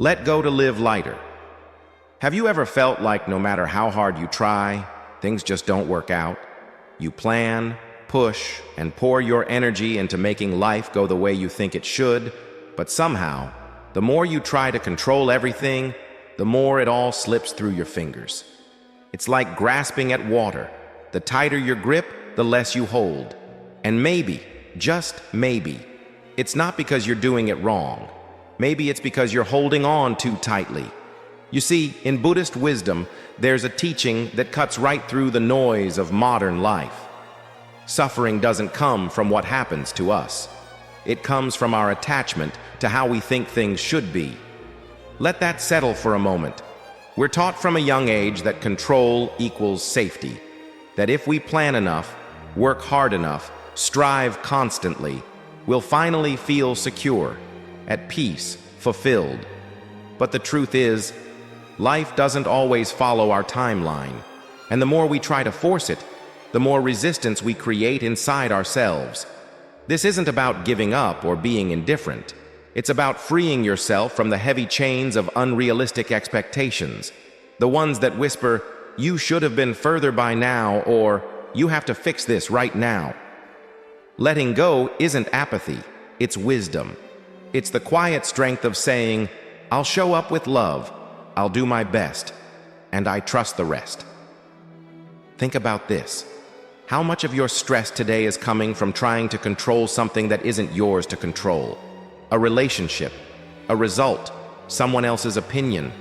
Let go to live lighter. Have you ever felt like no matter how hard you try, things just don't work out? You plan, push, and pour your energy into making life go the way you think it should, but somehow, the more you try to control everything, the more it all slips through your fingers. It's like grasping at water. The tighter your grip, the less you hold. And maybe, just maybe, it's not because you're doing it wrong. Maybe it's because you're holding on too tightly. You see, in Buddhist wisdom, there's a teaching that cuts right through the noise of modern life. Suffering doesn't come from what happens to us. It comes from our attachment to how we think things should be. Let that settle for a moment. We're taught from a young age that control equals safety. That if we plan enough, work hard enough, strive constantly, we'll finally feel secure, at peace, fulfilled. But the truth is, life doesn't always follow our timeline, and the more we try to force it, the more resistance we create inside ourselves. This isn't about giving up or being indifferent. It's about freeing yourself from the heavy chains of unrealistic expectations, the ones that whisper, "You should have been further by now," or "You have to fix this right now." Letting go isn't apathy, it's wisdom. It's the quiet strength of saying, "I'll show up with love, I'll do my best, and I trust the rest." Think about this. How much of your stress today is coming from trying to control something that isn't yours to control? A relationship, a result, someone else's opinion.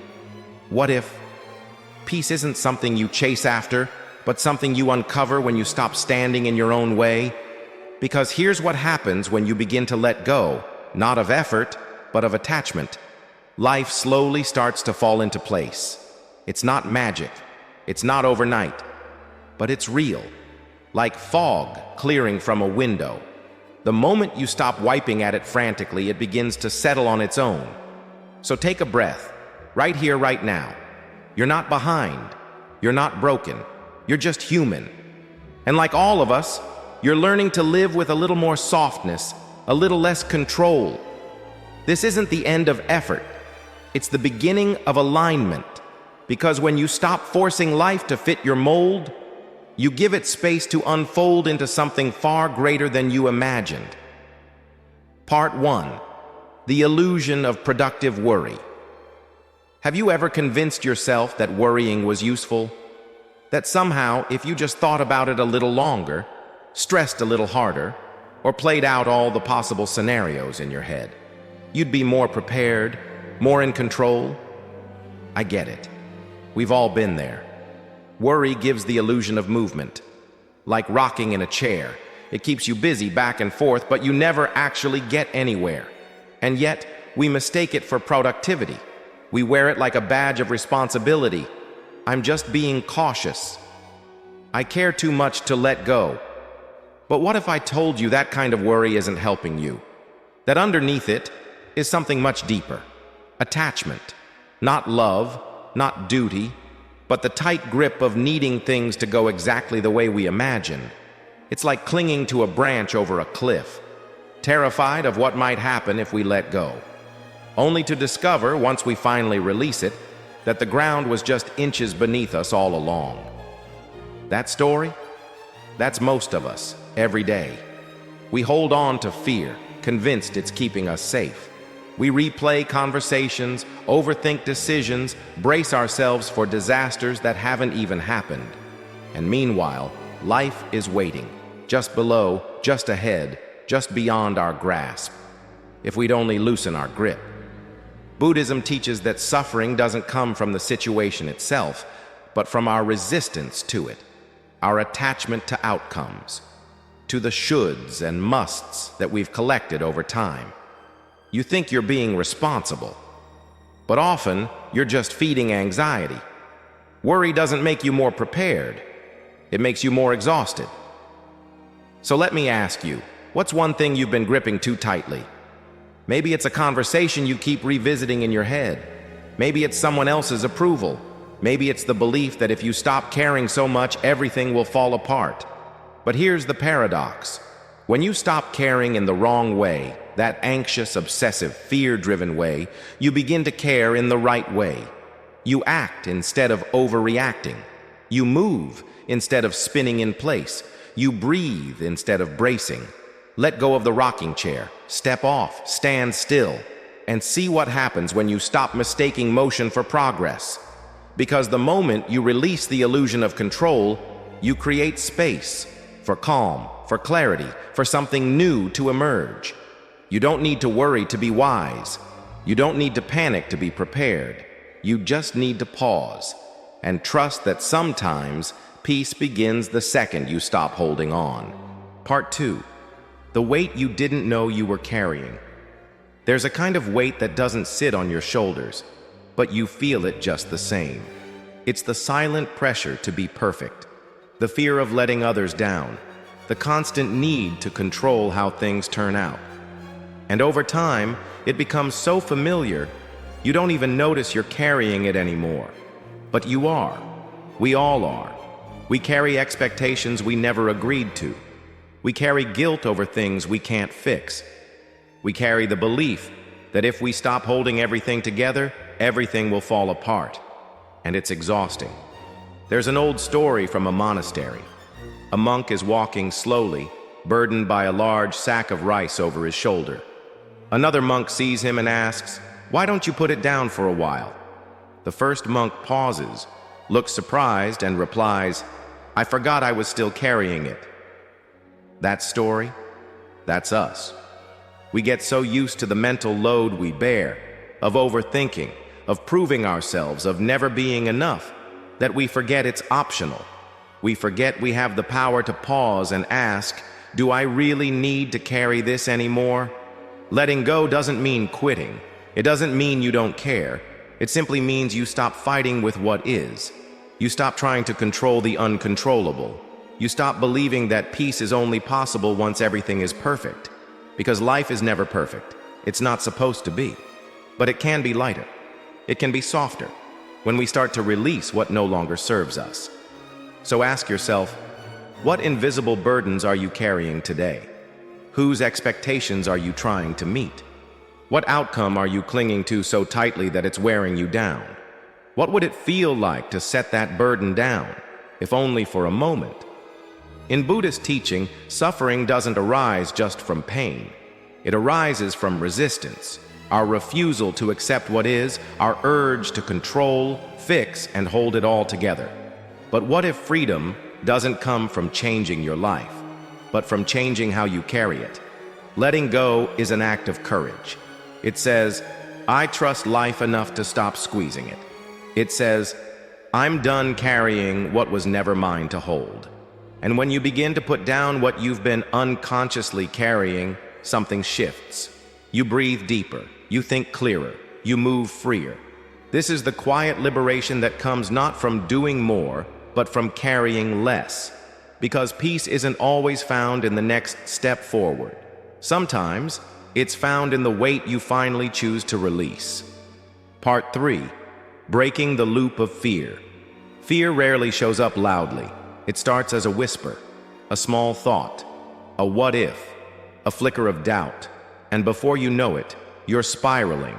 What if peace isn't something you chase after, but something you uncover when you stop standing in your own way? Because here's what happens when you begin to let go, not of effort, but of attachment. Life slowly starts to fall into place. It's not magic, it's not overnight, but it's real, like fog clearing from a window. The moment you stop wiping at it frantically, it begins to settle on its own. So take a breath, right here, right now. You're not behind, you're not broken, you're just human. And like all of us, you're learning to live with a little more softness, a little less control. This isn't the end of effort. It's the beginning of alignment. Because when you stop forcing life to fit your mold, you give it space to unfold into something far greater than you imagined. Part 1. The illusion of productive worry. Have you ever convinced yourself that worrying was useful? That somehow, if you just thought about it a little longer, stressed a little harder, or played out all the possible scenarios in your head, you'd be more prepared, more in control? I get it. We've all been there. Worry gives the illusion of movement. Like rocking in a chair. It keeps you busy back and forth, but you never actually get anywhere. And yet, we mistake it for productivity. We wear it like a badge of responsibility. I'm just being cautious. I care too much to let go. But what if I told you that kind of worry isn't helping you? That underneath it is something much deeper. Attachment. Not love, not duty, but the tight grip of needing things to go exactly the way we imagine. It's like clinging to a branch over a cliff, terrified of what might happen if we let go, only to discover, once we finally release it, that the ground was just inches beneath us all along. That story? That's most of us, every day. We hold on to fear, convinced it's keeping us safe. We replay conversations, overthink decisions, brace ourselves for disasters that haven't even happened. And meanwhile, life is waiting, just below, just ahead, just beyond our grasp, if we'd only loosen our grip. Buddhism teaches that suffering doesn't come from the situation itself, but from our resistance to it, our attachment to outcomes, to the shoulds and musts that we've collected over time. You think you're being responsible, but often you're just feeding anxiety. Worry doesn't make you more prepared. It makes you more exhausted. So let me ask you, what's one thing you've been gripping too tightly? Maybe it's a conversation you keep revisiting in your head. Maybe it's someone else's approval. Maybe it's the belief that if you stop caring so much, everything will fall apart. But here's the paradox. When you stop caring in the wrong way, that anxious, obsessive, fear-driven way, you begin to care in the right way. You act instead of overreacting. You move instead of spinning in place. You breathe instead of bracing. Let go of the rocking chair, step off, stand still, and see what happens when you stop mistaking motion for progress. Because the moment you release the illusion of control, you create space for calm, for clarity, for something new to emerge. You don't need to worry to be wise. You don't need to panic to be prepared. You just need to pause and trust that sometimes peace begins the second you stop holding on. Part 2. The weight you didn't know you were carrying. There's a kind of weight that doesn't sit on your shoulders, but you feel it just the same. It's the silent pressure to be perfect, the fear of letting others down, the constant need to control how things turn out. And over time, it becomes so familiar, you don't even notice you're carrying it anymore. But you are. We all are. We carry expectations we never agreed to. We carry guilt over things we can't fix. We carry the belief that if we stop holding everything together, everything will fall apart. And it's exhausting. There's an old story from a monastery. A monk is walking slowly, burdened by a large sack of rice over his shoulder. Another monk sees him and asks, "Why don't you put it down for a while?" The first monk pauses, looks surprised, and replies, "I forgot I was still carrying it." That story? That's us. We get so used to the mental load we bear, of overthinking, of proving ourselves, of never being enough, that we forget it's optional. We forget we have the power to pause and ask, do I really need to carry this anymore? Letting go doesn't mean quitting. It doesn't mean you don't care. It simply means you stop fighting with what is. You stop trying to control the uncontrollable. You stop believing that peace is only possible once everything is perfect. Because life is never perfect. It's not supposed to be. But it can be lighter. It can be softer when we start to release what no longer serves us. So ask yourself, what invisible burdens are you carrying today? Whose expectations are you trying to meet? What outcome are you clinging to so tightly that it's wearing you down? What would it feel like to set that burden down, if only for a moment? In Buddhist teaching, suffering doesn't arise just from pain. It arises from resistance, our refusal to accept what is, our urge to control, fix, and hold it all together. But what if freedom doesn't come from changing your life, but from changing how you carry it? Letting go is an act of courage. It says, I trust life enough to stop squeezing it. It says, I'm done carrying what was never mine to hold. And when you begin to put down what you've been unconsciously carrying, something shifts. You breathe deeper, you think clearer, you move freer. This is the quiet liberation that comes not from doing more, but from carrying less. Because peace isn't always found in the next step forward. Sometimes, it's found in the weight you finally choose to release. Part 3. Breaking the loop of fear. Fear rarely shows up loudly. It starts as a whisper, a small thought, a what if, a flicker of doubt. And before you know it, you're spiraling.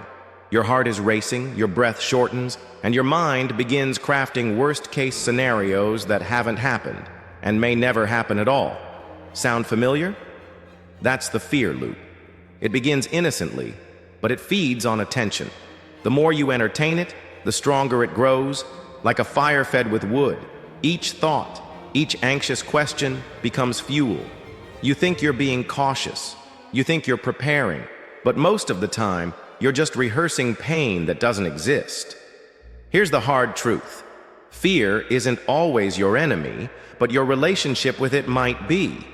Your heart is racing, your breath shortens, and your mind begins crafting worst-case scenarios that haven't happened and may never happen at all. Sound familiar? That's the fear loop. It begins innocently, but it feeds on attention. The more you entertain it, the stronger it grows, like a fire fed with wood. Each thought, each anxious question becomes fuel. You think you're being cautious. You think you're preparing, but most of the time, you're just rehearsing pain that doesn't exist. Here's the hard truth. Fear isn't always your enemy, but your relationship with it might be.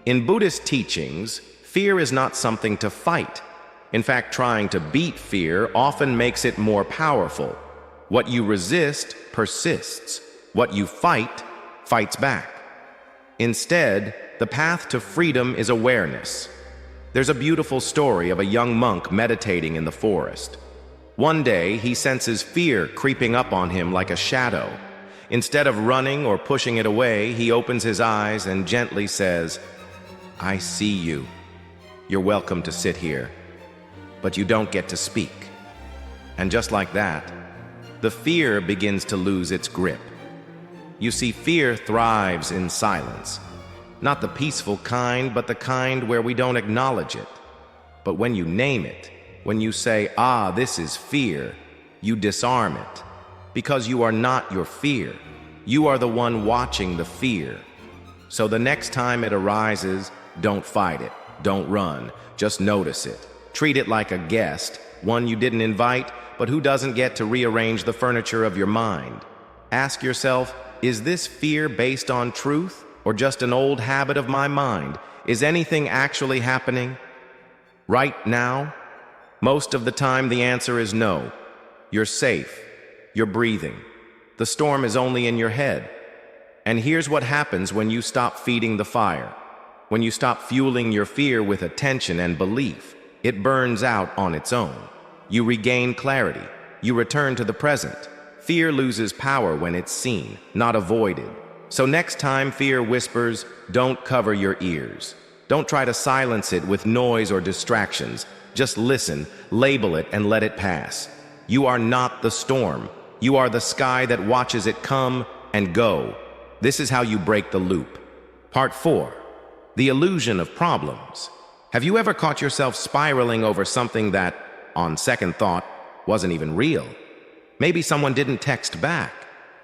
In Buddhist teachings, fear is not something to fight. In fact, trying to beat fear often makes it more powerful. What you resist persists. What you fight, fights back. Instead, the path to freedom is awareness. There's a beautiful story of a young monk meditating in the forest. One day, he senses fear creeping up on him like a shadow. Instead of running or pushing it away, he opens his eyes and gently says, I see you. You're welcome to sit here, but you don't get to speak. And just like that, the fear begins to lose its grip. You see, fear thrives in silence. Not the peaceful kind, but the kind where we don't acknowledge it. But when you name it, when you say, "Ah, this is fear," you disarm it. Because you are not your fear. You are the one watching the fear. So the next time it arises, don't fight it. Don't run. Just notice it. Treat it like a guest, one you didn't invite, but who doesn't get to rearrange the furniture of your mind. Ask yourself, is this fear based on truth or just an old habit of my mind? Is anything actually happening right now? Most of the time, the answer is no. You're safe. You're breathing. The storm is only in your head. And here's what happens when you stop feeding the fire. When you stop fueling your fear with attention and belief, it burns out on its own. You regain clarity. You return to the present. Fear loses power when it's seen, not avoided. So next time fear whispers, don't cover your ears. Don't try to silence it with noise or distractions. Just listen, label it, and let it pass. You are not the storm. You are the sky that watches it come and go. This is how you break the loop. Part 4. The illusion of problems. Have you ever caught yourself spiraling over something that, on second thought, wasn't even real? Maybe someone didn't text back.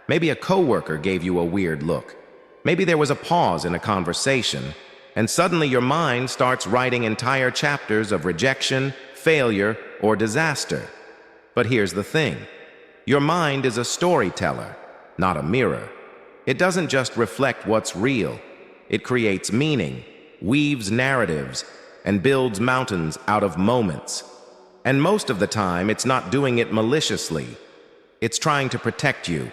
Maybe a coworker gave you a weird look. Maybe there was a pause in a conversation, and suddenly your mind starts writing entire chapters of rejection, failure, or disaster. But here's the thing. Your mind is a storyteller, not a mirror. It doesn't just reflect what's real. It creates meaning, weaves narratives, and builds mountains out of moments. And most of the time, it's not doing it maliciously. It's trying to protect you,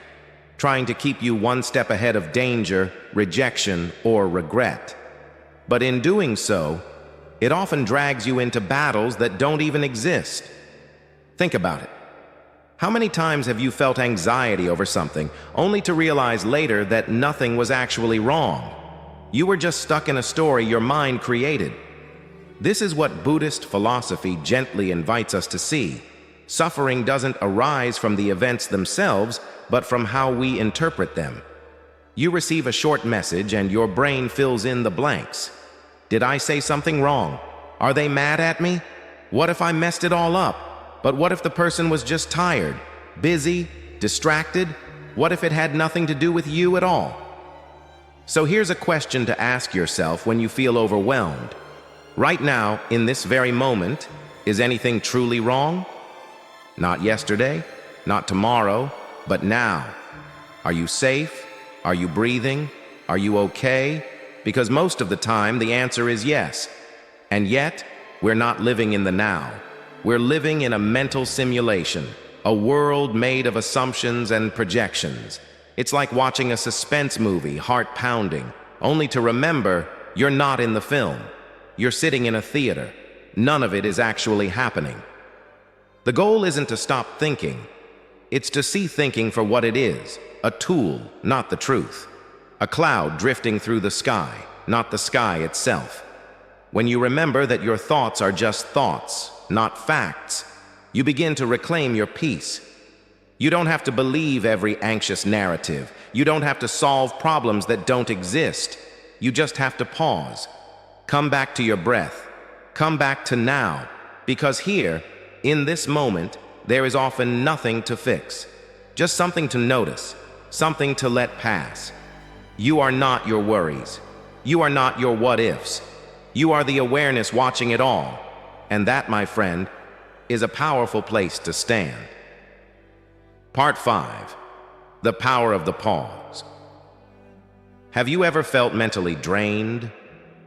trying to keep you one step ahead of danger, rejection, or regret. But in doing so, it often drags you into battles that don't even exist. Think about it. How many times have you felt anxiety over something, only to realize later that nothing was actually wrong? You were just stuck in a story your mind created. This is what Buddhist philosophy gently invites us to see. Suffering doesn't arise from the events themselves, but from how we interpret them. You receive a short message and your brain fills in the blanks. Did I say something wrong? Are they mad at me? What if I messed it all up? But what if the person was just tired, busy, distracted? What if it had nothing to do with you at all? So here's a question to ask yourself when you feel overwhelmed. Right now, in this very moment, is anything truly wrong? Not yesterday, not tomorrow, but now. Are you safe? Are you breathing? Are you okay? Because most of the time, the answer is yes. And yet, we're not living in the now. We're living in a mental simulation, a world made of assumptions and projections. It's like watching a suspense movie, heart pounding, only to remember you're not in the film. You're sitting in a theater. None of it is actually happening. The goal isn't to stop thinking. It's to see thinking for what it is, a tool, not the truth. A cloud drifting through the sky, not the sky itself. When you remember that your thoughts are just thoughts, not facts, you begin to reclaim your peace. You don't have to believe every anxious narrative. You don't have to solve problems that don't exist. You just have to pause. Come back to your breath. Come back to now. Because here, in this moment, there is often nothing to fix. Just something to notice, something to let pass. You are not your worries. You are not your what-ifs. You are the awareness watching it all. And that, my friend, is a powerful place to stand. Part 5. The power of the pause. Have you ever felt mentally drained,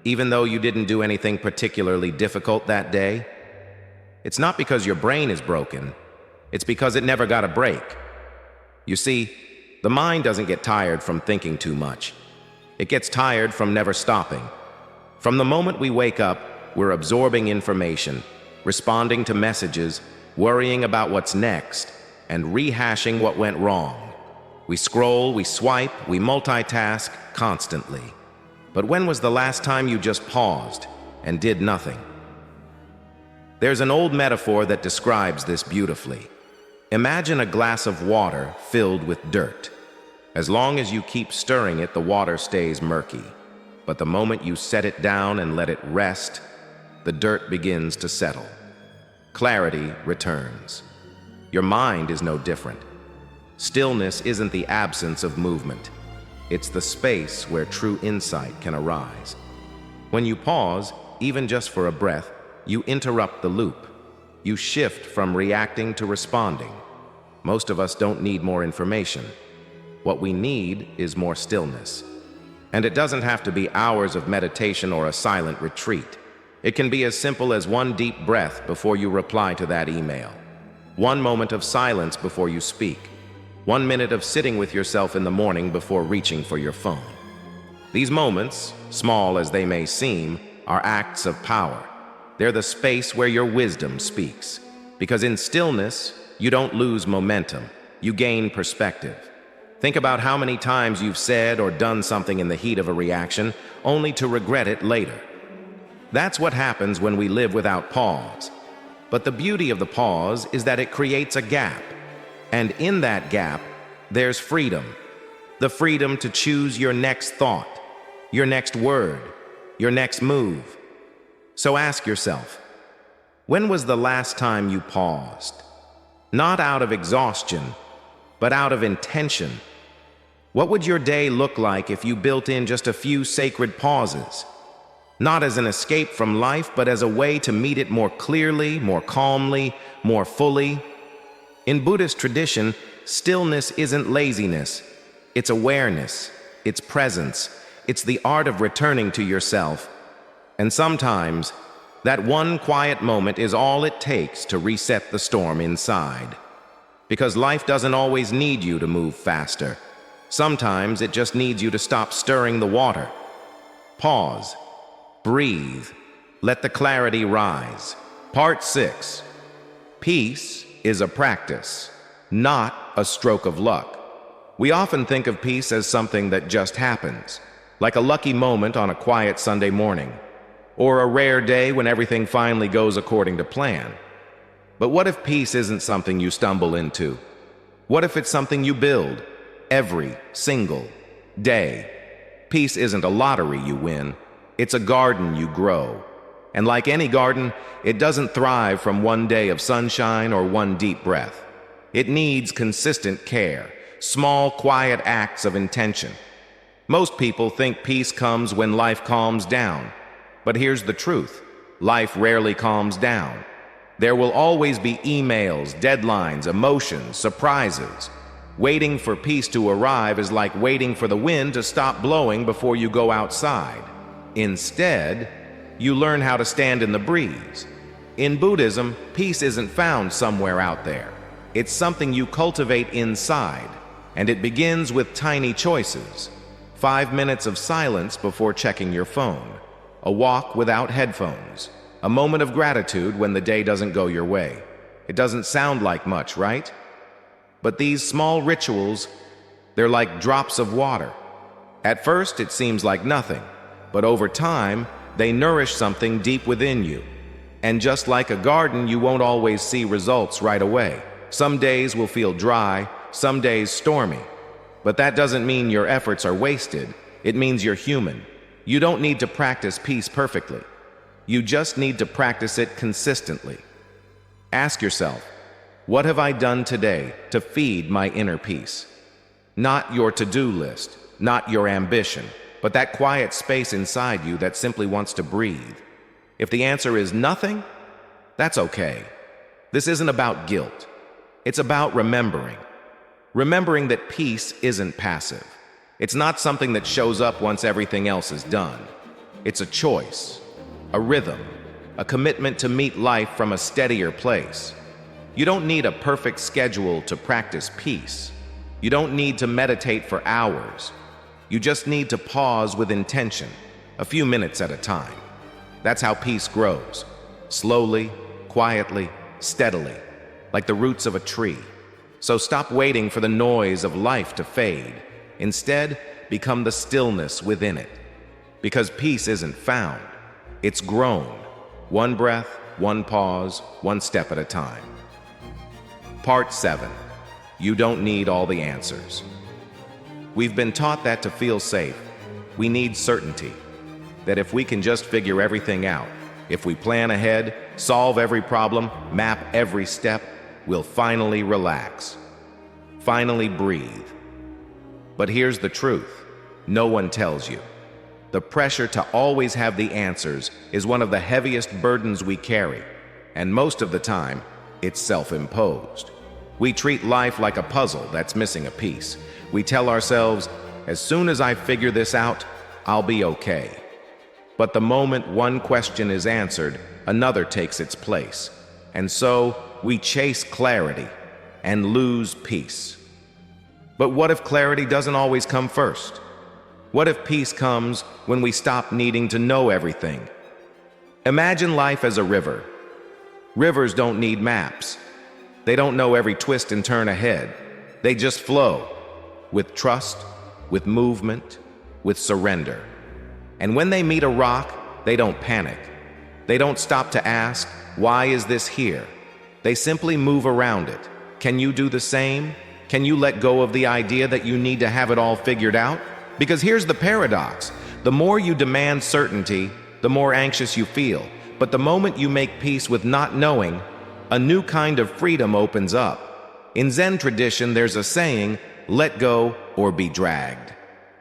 even though you didn't do anything particularly difficult that day? It's not because your brain is broken. It's because it never got a break. You see, the mind doesn't get tired from thinking too much. It gets tired from never stopping. From the moment we wake up, we're absorbing information, responding to messages, worrying about what's next, and rehashing what went wrong. We scroll, we swipe, we multitask constantly. But when was the last time you just paused and did nothing? There's an old metaphor that describes this beautifully. Imagine a glass of water filled with dirt. As long as you keep stirring it, the water stays murky. But the moment you set it down and let it rest, the dirt begins to settle. Clarity returns. Your mind is no different. Stillness isn't the absence of movement. It's the space where true insight can arise. When you pause, even just for a breath, you interrupt the loop. You shift from reacting to responding. Most of us don't need more information. What we need is more stillness. And it doesn't have to be hours of meditation or a silent retreat. It can be as simple as one deep breath before you reply to that email. One moment of silence before you speak. 1 minute of sitting with yourself in the morning before reaching for your phone. These moments, small as they may seem, are acts of power. They're the space where your wisdom speaks. Because in stillness, you don't lose momentum, you gain perspective. Think about how many times you've said or done something in the heat of a reaction, only to regret it later. That's what happens when we live without pause. But the beauty of the pause is that it creates a gap. And in that gap, there's freedom. The freedom to choose your next thought, your next word, your next move. So ask yourself, when was the last time you paused? Not out of exhaustion, but out of intention. What would your day look like if you built in just a few sacred pauses? Not as an escape from life, but as a way to meet it more clearly, more calmly, more fully. In Buddhist tradition, stillness isn't laziness. It's awareness, it's presence, it's the art of returning to yourself. And sometimes, that one quiet moment is all it takes to reset the storm inside. Because life doesn't always need you to move faster. Sometimes it just needs you to stop stirring the water. Pause. Breathe. Let the clarity rise. Part 6. Peace is a practice, not a stroke of luck. We often think of peace as something that just happens, like a lucky moment on a quiet Sunday morning, or a rare day when everything finally goes according to plan. But what if peace isn't something you stumble into? What if it's something you build every single day? Peace isn't a lottery you win. It's a garden you grow. And like any garden, it doesn't thrive from one day of sunshine or one deep breath. It needs consistent care, small, quiet acts of intention. Most people think peace comes when life calms down. But here's the truth. Life rarely calms down. There will always be emails, deadlines, emotions, surprises. Waiting for peace to arrive is like waiting for the wind to stop blowing before you go outside. Instead, you learn how to stand in the breeze. In Buddhism, peace isn't found somewhere out there. It's something you cultivate inside, and it begins with tiny choices. 5 minutes of silence before checking your phone. A walk without headphones. A moment of gratitude when the day doesn't go your way. It doesn't sound like much, right? But these small rituals, they're like drops of water. At first, it seems like nothing, but over time, they nourish something deep within you. And just like a garden, you won't always see results right away. Some days will feel dry, some days stormy. But that doesn't mean your efforts are wasted. It means you're human. You don't need to practice peace perfectly. You just need to practice it consistently. Ask yourself, what have I done today to feed my inner peace? Not your to-do list, not your ambition, but that quiet space inside you that simply wants to breathe. If the answer is nothing, that's okay. This isn't about guilt. It's about remembering. Remembering that peace isn't passive. It's not something that shows up once everything else is done. It's a choice, a rhythm, a commitment to meet life from a steadier place. You don't need a perfect schedule to practice peace. You don't need to meditate for hours. You just need to pause with intention, a few minutes at a time. That's how peace grows, slowly, quietly, steadily, like the roots of a tree. So stop waiting for the noise of life to fade. Instead, become the stillness within it. Because peace isn't found, it's grown, one breath one pause, one step at a time. Part 7. You don't need all the answers. We've been taught that to feel safe, we need certainty. That if we can just figure everything out, if we plan ahead, solve every problem, map every step, we'll finally relax. Finally breathe. But here's the truth. No one tells you. The pressure to always have the answers is one of the heaviest burdens we carry, and most of the time, it's self-imposed. We treat life like a puzzle that's missing a piece. We tell ourselves, as soon as I figure this out, I'll be okay. But the moment one question is answered, another takes its place. And so, we chase clarity and lose peace. But what if clarity doesn't always come first? What if peace comes when we stop needing to know everything? Imagine life as a river. Rivers don't need maps. They don't know every twist and turn ahead. They just flow, with trust, with movement, with surrender. And when they meet a rock, they don't panic. They don't stop to ask, why is this here? They simply move around it. Can you do the same? Can you let go of the idea that you need to have it all figured out? Because here's the paradox. The more you demand certainty, the more anxious you feel. But the moment you make peace with not knowing, a new kind of freedom opens up. In Zen tradition, there's a saying, let go or be dragged.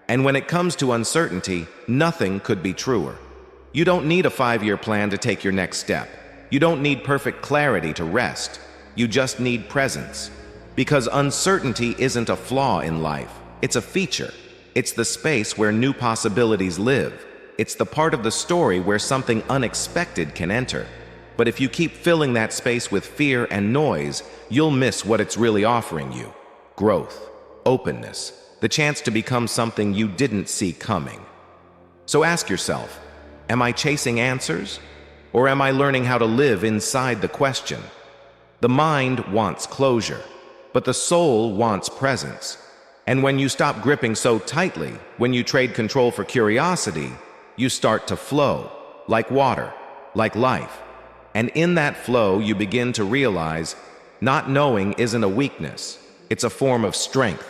And when it comes to uncertainty, nothing could be truer. You don't need a 5-year plan to take your next step. You don't need perfect clarity to rest. You just need presence. Because uncertainty isn't a flaw in life. It's a feature. It's the space where new possibilities live. It's the part of the story where something unexpected can enter. But if you keep filling that space with fear and noise, you'll miss what it's really offering you. Growth, openness, the chance to become something you didn't see coming. So ask yourself, am I chasing answers? Or am I learning how to live inside the question? The mind wants closure, but the soul wants presence. And when you stop gripping so tightly, when you trade control for curiosity, you start to flow, like water, like life. And in that flow, you begin to realize not knowing isn't a weakness. It's a form of strength,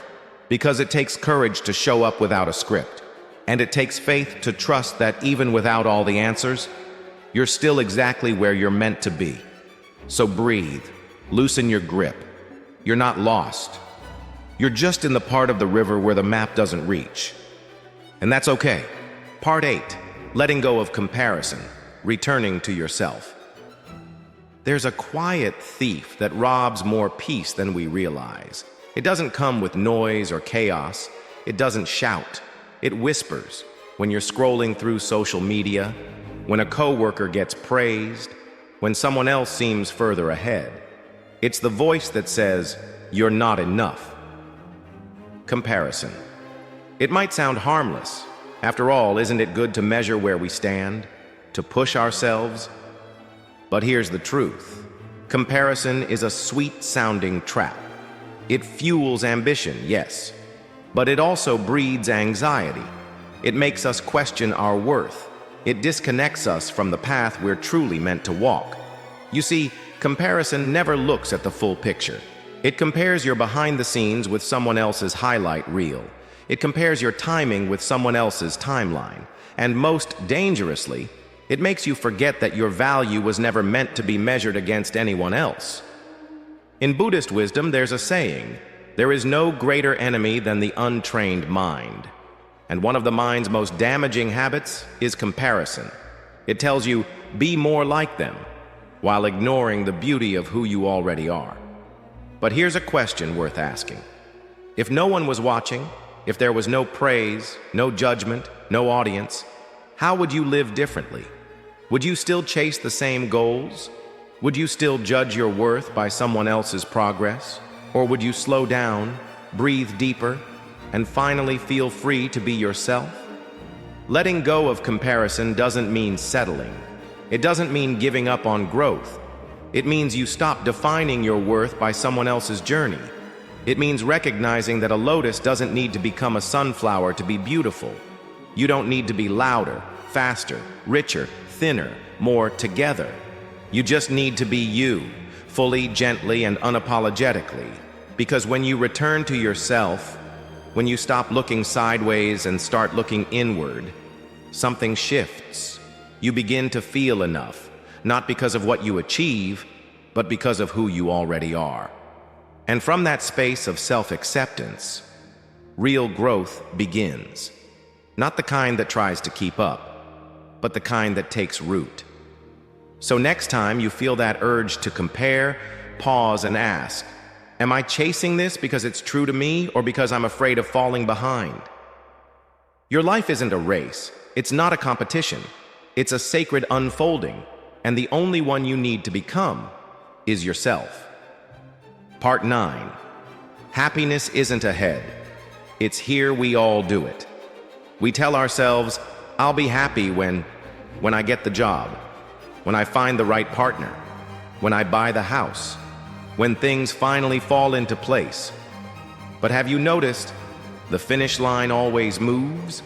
because it takes courage to show up without a script. And it takes faith to trust that even without all the answers, you're still exactly where you're meant to be. So breathe, loosen your grip. You're not lost. You're just in the part of the river where the map doesn't reach. And that's okay. Part 8, letting go of comparison, returning to yourself. There's a quiet thief that robs more peace than we realize. It doesn't come with noise or chaos. It doesn't shout. It whispers when you're scrolling through social media, when a coworker gets praised, when someone else seems further ahead. It's the voice that says, you're not enough. Comparison. It might sound harmless. After all, isn't it good to measure where we stand, to push ourselves? But here's the truth. Comparison is a sweet-sounding trap. It fuels ambition, yes, but it also breeds anxiety. It makes us question our worth. It disconnects us from the path we're truly meant to walk. You see, comparison never looks at the full picture. It compares your behind the scenes with someone else's highlight reel. It compares your timing with someone else's timeline. And most dangerously, it makes you forget that your value was never meant to be measured against anyone else. In Buddhist wisdom, there's a saying, there is no greater enemy than the untrained mind. And one of the mind's most damaging habits is comparison. It tells you, be more like them, while ignoring the beauty of who you already are. But here's a question worth asking. If no one was watching, if there was no praise, no judgment, no audience, how would you live differently? Would you still chase the same goals? Would you still judge your worth by someone else's progress? Or would you slow down, breathe deeper, and finally feel free to be yourself? Letting go of comparison doesn't mean settling. It doesn't mean giving up on growth. It means you stop defining your worth by someone else's journey. It means recognizing that a lotus doesn't need to become a sunflower to be beautiful. You don't need to be louder, faster, richer, thinner, more together. You just need to be you, fully, gently, and unapologetically. Because when you return to yourself, when you stop looking sideways and start looking inward, something shifts. You begin to feel enough, not because of what you achieve, but because of who you already are. And from that space of self-acceptance, real growth begins. Not the kind that tries to keep up, but the kind that takes root. So next time you feel that urge to compare, pause and ask, am I chasing this because it's true to me or because I'm afraid of falling behind? Your life isn't a race. It's not a competition. It's a sacred unfolding, and the only one you need to become is yourself. Part 9. Happiness isn't ahead. It's here. We all do it. We tell ourselves, I'll be happy when I get the job, when I find the right partner, when I buy the house, when things finally fall into place. But have you noticed the finish line always moves?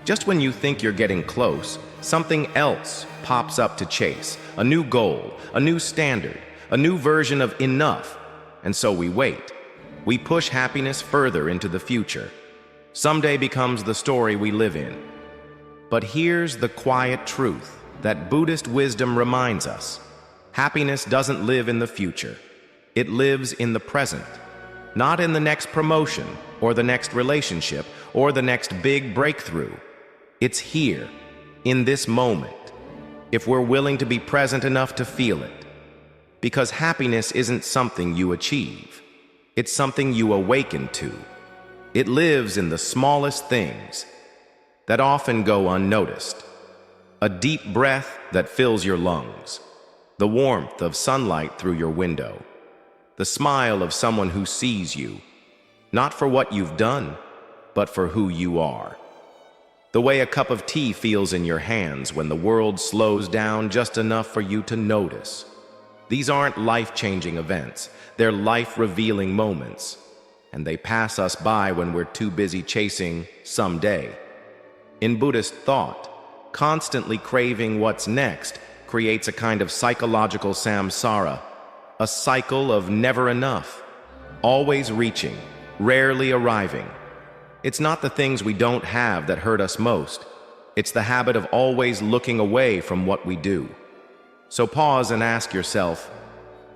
Just when you think you're getting close, something else pops up to chase, a new goal, a new standard, a new version of enough. And so we wait. We push happiness further into the future. Someday becomes the story we live in. But here's the quiet truth that Buddhist wisdom reminds us. Happiness doesn't live in the future. It lives in the present. Not in the next promotion, or the next relationship, or the next big breakthrough. It's here, in this moment, if we're willing to be present enough to feel it. Because happiness isn't something you achieve. It's something you awaken to. It lives in the smallest things that often go unnoticed. A deep breath that fills your lungs. The warmth of sunlight through your window. The smile of someone who sees you, not for what you've done, but for who you are. The way a cup of tea feels in your hands when the world slows down just enough for you to notice. These aren't life-changing events. They're life-revealing moments. And they pass us by when we're too busy chasing someday. In Buddhist thought, constantly craving what's next creates a kind of psychological samsara, a cycle of never enough, always reaching, rarely arriving. It's not the things we don't have that hurt us most. It's the habit of always looking away from what we do. So pause and ask yourself,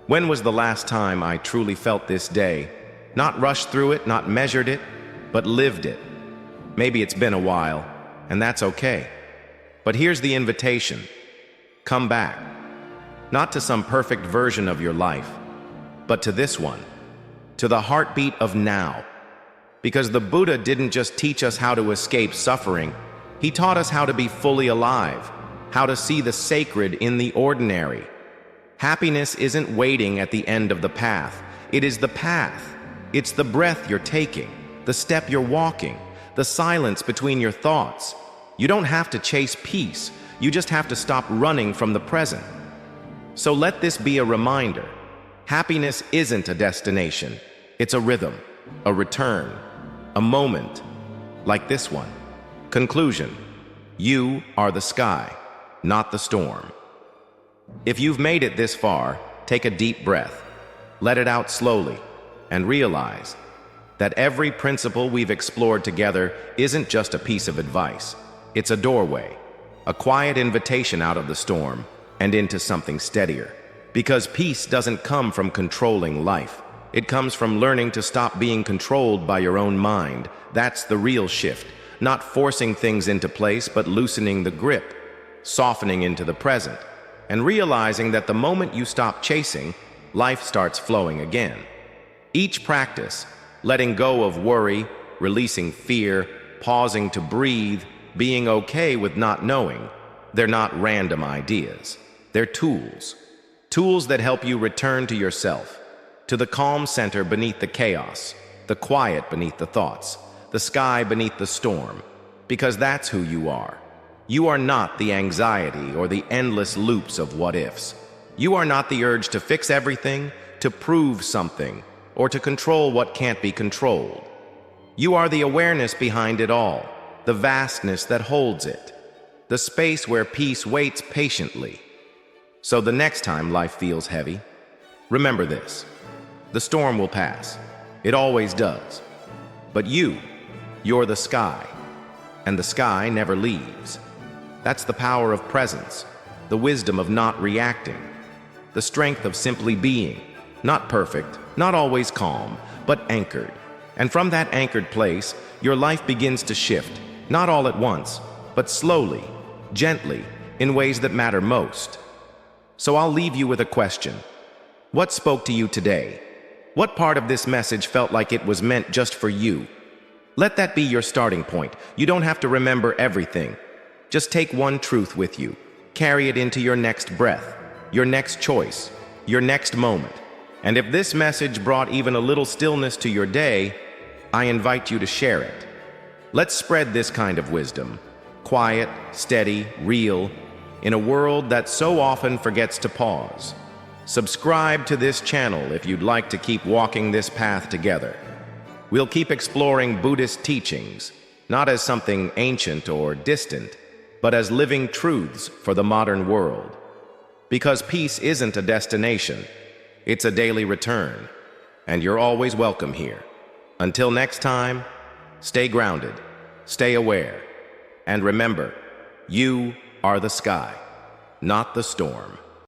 when was the last time I truly felt this day? Not rushed through it, not measured it, but lived it. Maybe it's been a while, and that's okay. But here's the invitation. Come back. Not to some perfect version of your life, but to this one, to the heartbeat of now. Because the Buddha didn't just teach us how to escape suffering, he taught us how to be fully alive, how to see the sacred in the ordinary. Happiness isn't waiting at the end of the path. It is the path. It's the breath you're taking, the step you're walking, the silence between your thoughts. You don't have to chase peace. You just have to stop running from the present. So let this be a reminder. Happiness isn't a destination. It's a rhythm, a return, a moment, like this one. Conclusion: you are the sky, not the storm. If you've made it this far, take a deep breath, let it out slowly, and realize that every principle we've explored together isn't just a piece of advice. It's a doorway, a quiet invitation out of the storm and into something steadier. Because peace doesn't come from controlling life. It comes from learning to stop being controlled by your own mind. That's the real shift. Not forcing things into place, but loosening the grip, softening into the present, and realizing that the moment you stop chasing, life starts flowing again. Each practice, letting go of worry, releasing fear, pausing to breathe, being okay with not knowing, they're not random ideas. They're tools. Tools that help you return to yourself, to the calm center beneath the chaos, the quiet beneath the thoughts, the sky beneath the storm, because that's who you are. You are not the anxiety or the endless loops of what-ifs. You are not the urge to fix everything, to prove something, or to control what can't be controlled. You are the awareness behind it all, the vastness that holds it, the space where peace waits patiently. So the next time life feels heavy, remember this. The storm will pass. It always does. But you're the sky, and the sky never leaves. That's the power of presence, the wisdom of not reacting, the strength of simply being, not perfect, not always calm, but anchored. And from that anchored place, your life begins to shift, not all at once, but slowly, gently, in ways that matter most. So I'll leave you with a question. What spoke to you today? What part of this message felt like it was meant just for you? Let that be your starting point. You don't have to remember everything. Just take one truth with you. Carry it into your next breath, your next choice, your next moment. And if this message brought even a little stillness to your day, I invite you to share it. Let's spread this kind of wisdom, quiet, steady, real, in a world that so often forgets to pause. Subscribe to this channel if you'd like to keep walking this path together. We'll keep exploring Buddhist teachings, not as something ancient or distant, but as living truths for the modern world. Because peace isn't a destination, it's a daily return, and you're always welcome here. Until next time, stay grounded, stay aware, and remember, you are the sky, not the storm.